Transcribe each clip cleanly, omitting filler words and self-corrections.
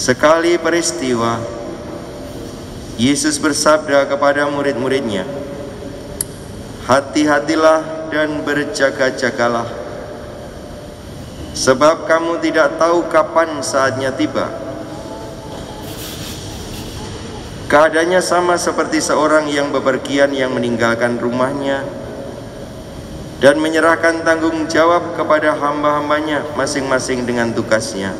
Sekali peristiwa, Yesus bersabda kepada murid-muridnya, "Hati-hatilah dan berjaga-jagalah, sebab kamu tidak tahu kapan saatnya tiba." Keadaannya sama seperti seorang yang bepergian yang meninggalkan rumahnya dan menyerahkan tanggung jawab kepada hamba-hambanya masing-masing dengan tugasnya,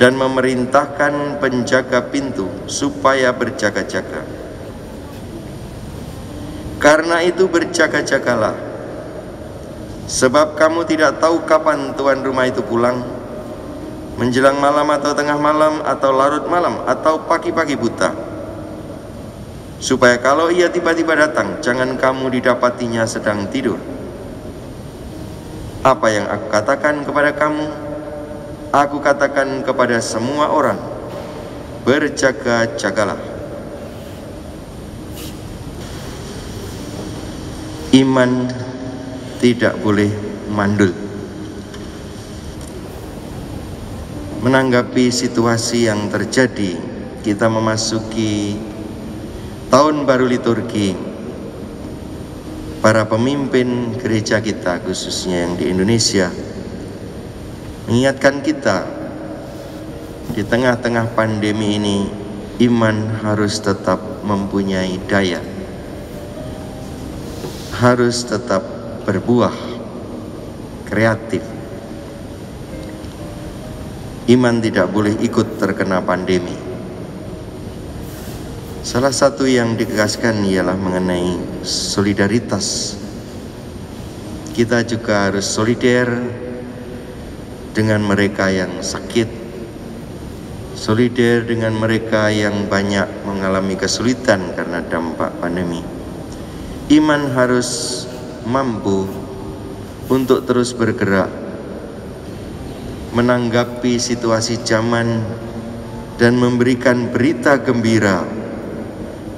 dan memerintahkan penjaga pintu supaya berjaga-jaga. Karena itu berjaga-jagalah, sebab kamu tidak tahu kapan tuan rumah itu pulang, menjelang malam atau tengah malam atau larut malam atau pagi-pagi buta, supaya kalau ia tiba-tiba datang, jangan kamu didapatinya sedang tidur. Apa yang aku katakan kepada kamu, aku katakan kepada semua orang, berjaga-jagalah. Iman tidak boleh mandul. Menanggapi situasi yang terjadi, kita memasuki tahun baru liturgi. Para pemimpin gereja kita, khususnya yang di Indonesia, mengingatkan kita di tengah-tengah pandemi ini, iman harus tetap mempunyai daya, harus tetap berbuah, kreatif. Iman tidak boleh ikut terkena pandemi. Salah satu yang ditegaskan ialah mengenai solidaritas. Kita juga harus solider dengan mereka yang sakit, solider dengan mereka yang banyak mengalami kesulitan karena dampak pandemi. Iman harus mampu untuk terus bergerak, menanggapi situasi zaman dan memberikan berita gembira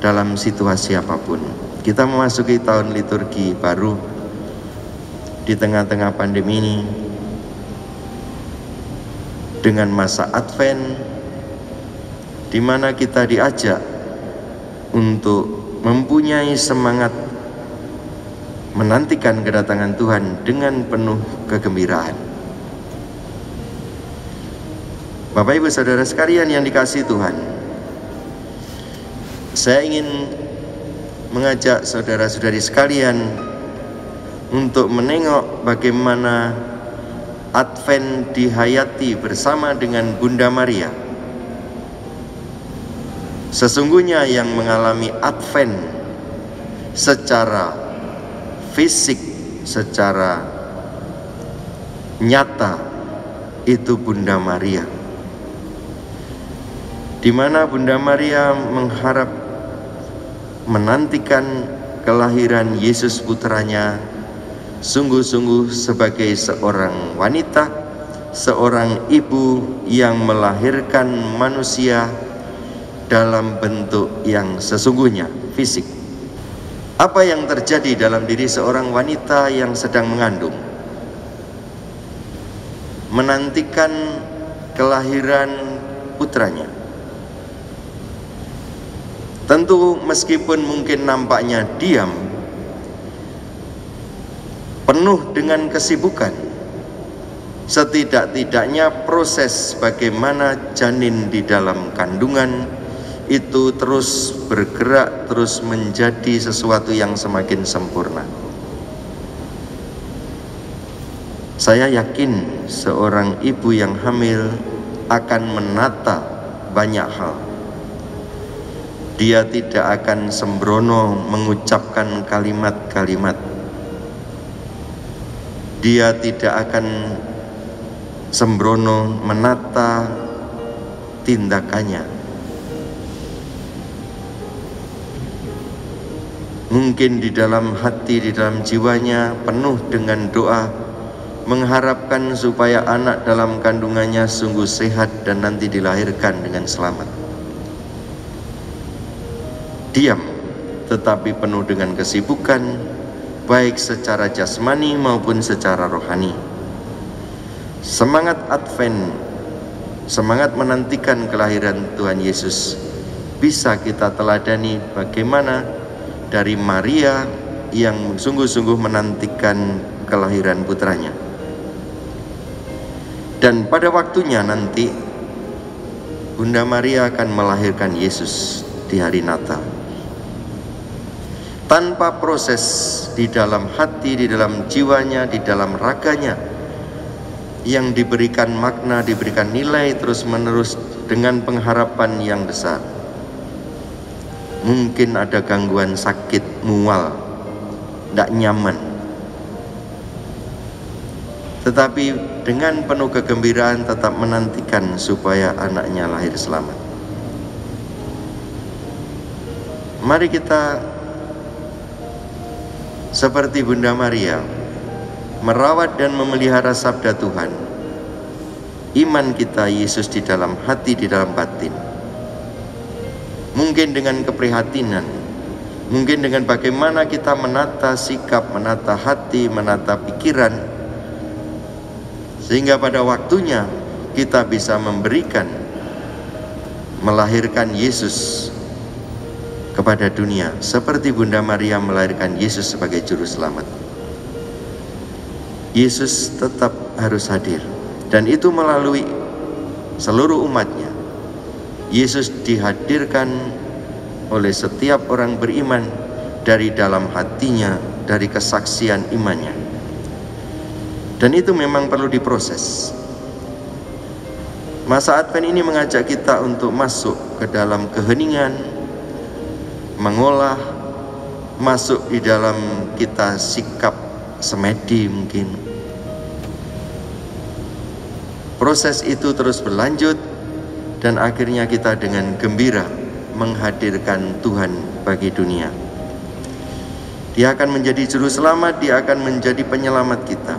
dalam situasi apapun. Kita memasuki tahun liturgi baru di tengah-tengah pandemi ini, dengan masa Advent, di mana kita diajak untuk mempunyai semangat menantikan kedatangan Tuhan dengan penuh kegembiraan. Bapak Ibu Saudara sekalian yang dikasihi Tuhan, saya ingin mengajak saudara-saudari sekalian untuk menengok bagaimana Advent dihayati bersama dengan Bunda Maria. Sesungguhnya yang mengalami Advent secara fisik, secara nyata, itu Bunda Maria, di mana Bunda Maria mengharap menantikan kelahiran Yesus putranya sungguh-sungguh sebagai seorang wanita, seorang ibu yang melahirkan manusia dalam bentuk yang sesungguhnya, fisik. Apa yang terjadi dalam diri seorang wanita yang sedang mengandung, menantikan kelahiran putranya? Tentu meskipun mungkin nampaknya diam, penuh dengan kesibukan, setidak-tidaknya proses bagaimana janin di dalam kandungan itu terus bergerak, terus menjadi sesuatu yang semakin sempurna. Saya yakin seorang ibu yang hamil akan menata banyak hal. Dia tidak akan sembrono mengucapkan kalimat-kalimat. Dia tidak akan sembrono menata tindakannya. Mungkin di dalam hati, di dalam jiwanya penuh dengan doa, mengharapkan supaya anak dalam kandungannya sungguh sehat dan nanti dilahirkan dengan selamat. Diam, tetapi penuh dengan kesibukan, baik secara jasmani maupun secara rohani. Semangat Advent semangat menantikan kelahiran Tuhan Yesus bisa kita teladani bagaimana dari Maria yang sungguh-sungguh menantikan kelahiran putranya. Dan pada waktunya nanti Bunda Maria akan melahirkan Yesus di hari Natal. Tanpa proses di dalam hati, di dalam jiwanya, di dalam raganya, yang diberikan makna, diberikan nilai terus-menerus dengan pengharapan yang besar. Mungkin ada gangguan sakit, mual, tidak nyaman. Tetapi dengan penuh kegembiraan tetap menantikan supaya anaknya lahir selamat. Mari kita seperti Bunda Maria merawat dan memelihara sabda Tuhan. Iman kita Yesus di dalam hati, di dalam batin. Mungkin dengan keprihatinan, mungkin dengan bagaimana kita menata sikap, menata hati, menata pikiran, sehingga pada waktunya kita bisa memberikan, melahirkan Yesus kepada dunia, seperti Bunda Maria melahirkan Yesus sebagai juru selamat. Yesus tetap harus hadir, dan itu melalui seluruh umatnya. Yesus dihadirkan oleh setiap orang beriman dari dalam hatinya, dari kesaksian imannya. Dan itu memang perlu diproses. Masa Advent ini mengajak kita untuk masuk ke dalam keheningan, mengolah, masuk di dalam kita sikap semedi mungkin. Proses itu terus berlanjut dan akhirnya kita dengan gembira menghadirkan Tuhan bagi dunia. Dia akan menjadi juru selamat, dia akan menjadi penyelamat kita.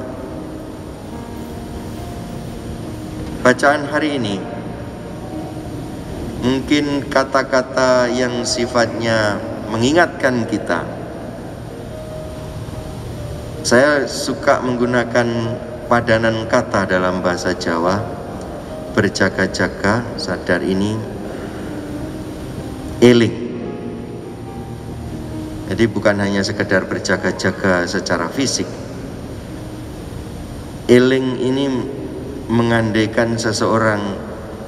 Bacaan hari ini mungkin kata-kata yang sifatnya mengingatkan kita. Saya suka menggunakan padanan kata dalam bahasa Jawa. Berjaga-jaga, sadar ini, eling. Jadi bukan hanya sekedar berjaga-jaga secara fisik. Eling ini mengandaikan seseorang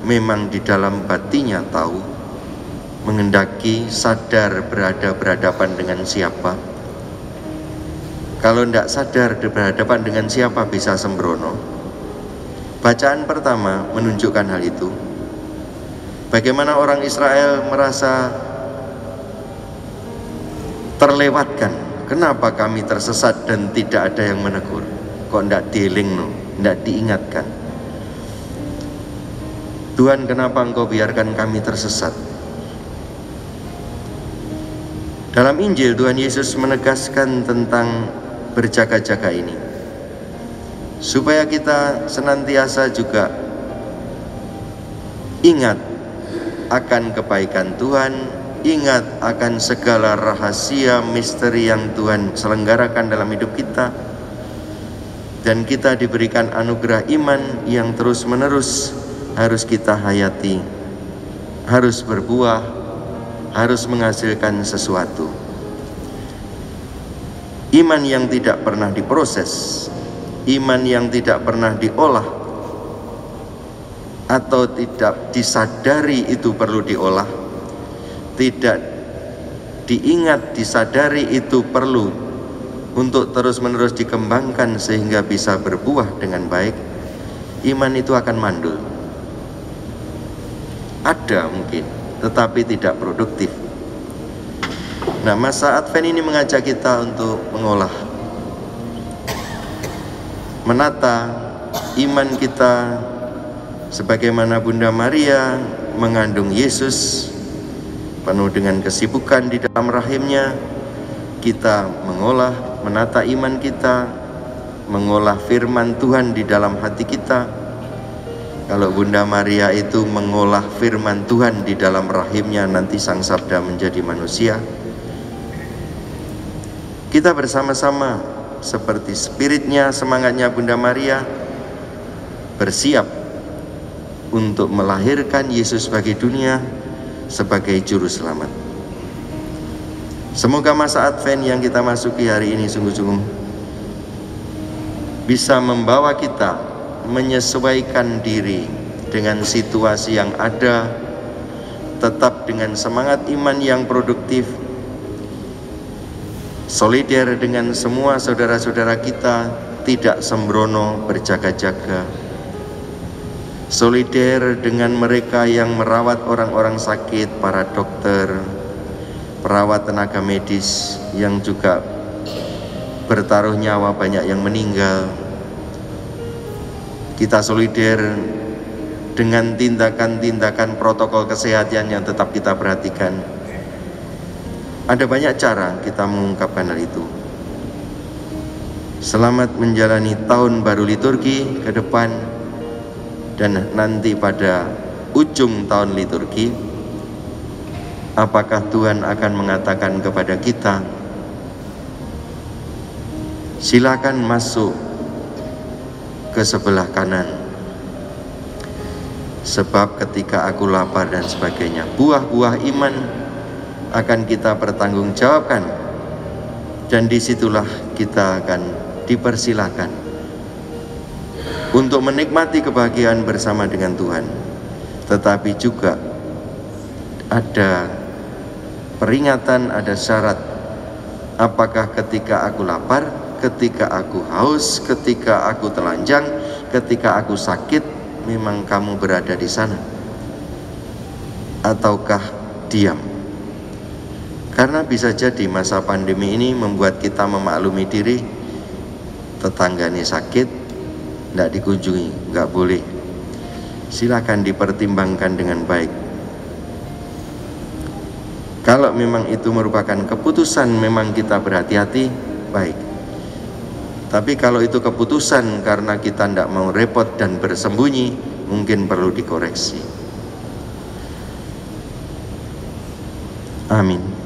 memang di dalam batinnya tahu, menghendaki, sadar berhadapan dengan siapa. Kalau tidak sadar berhadapan dengan siapa bisa sembrono. Bacaan pertama menunjukkan hal itu. Bagaimana orang Israel merasa terlewatkan. Kenapa kami tersesat dan tidak ada yang menegur? Kok tidak dielingno, tidak diingatkan? Tuhan, kenapa Engkau biarkan kami tersesat? Dalam Injil, Tuhan Yesus menegaskan tentang berjaga-jaga ini, supaya kita senantiasa juga ingat akan kebaikan Tuhan, ingat akan segala rahasia misteri yang Tuhan selenggarakan dalam hidup kita, dan kita diberikan anugerah iman yang terus-menerus harus kita hayati, harus berbuah, harus menghasilkan sesuatu. Iman yang tidak pernah diproses, iman yang tidak pernah diolah atau tidak disadari itu perlu diolah, tidak diingat, disadari itu perlu untuk terus-menerus dikembangkan sehingga bisa berbuah dengan baik, iman itu akan mandul. Ada mungkin, tetapi tidak produktif. Nah, masa Advent ini mengajak kita untuk mengolah, menata iman kita sebagaimana Bunda Maria mengandung Yesus penuh dengan kesibukan di dalam rahimnya. Kita mengolah, menata iman kita, mengolah firman Tuhan di dalam hati kita. Kalau Bunda Maria itu mengolah firman Tuhan di dalam rahimnya, nanti Sang Sabda menjadi manusia. Kita bersama-sama seperti spiritnya, semangatnya Bunda Maria, bersiap untuk melahirkan Yesus bagi dunia sebagai juru selamat. Semoga masa Advent yang kita masuki hari ini sungguh-sungguh bisa membawa kita menyesuaikan diri dengan situasi yang ada, tetap dengan semangat iman yang produktif, solider dengan semua saudara-saudara kita, tidak sembrono, berjaga-jaga, solider dengan mereka yang merawat orang-orang sakit, para dokter, perawat tenaga medis yang juga bertaruh nyawa, banyak yang meninggal. Kita solider dengan tindakan-tindakan protokol kesehatan yang tetap kita perhatikan. Ada banyak cara kita mengungkapkan hal itu. Selamat menjalani tahun baru liturgi ke depan, dan nanti pada ujung tahun liturgi, apakah Tuhan akan mengatakan kepada kita, silakan masuk ke sebelah kanan, sebab ketika aku lapar dan sebagainya. Buah-buah iman akan kita pertanggungjawabkan, dan disitulah kita akan dipersilakan untuk menikmati kebahagiaan bersama dengan Tuhan. Tetapi juga ada peringatan, ada syarat. Apakah ketika aku lapar, ketika aku haus, ketika aku telanjang, ketika aku sakit, memang kamu berada di sana? Ataukah diam? Karena bisa jadi masa pandemi ini membuat kita memaklumi diri, tetangganya sakit, tidak dikunjungi, nggak boleh. Silakan dipertimbangkan dengan baik. Kalau memang itu merupakan keputusan, memang kita berhati-hati, baik. Tapi kalau itu keputusan karena kita tidak mau repot dan bersembunyi, mungkin perlu dikoreksi. Amin.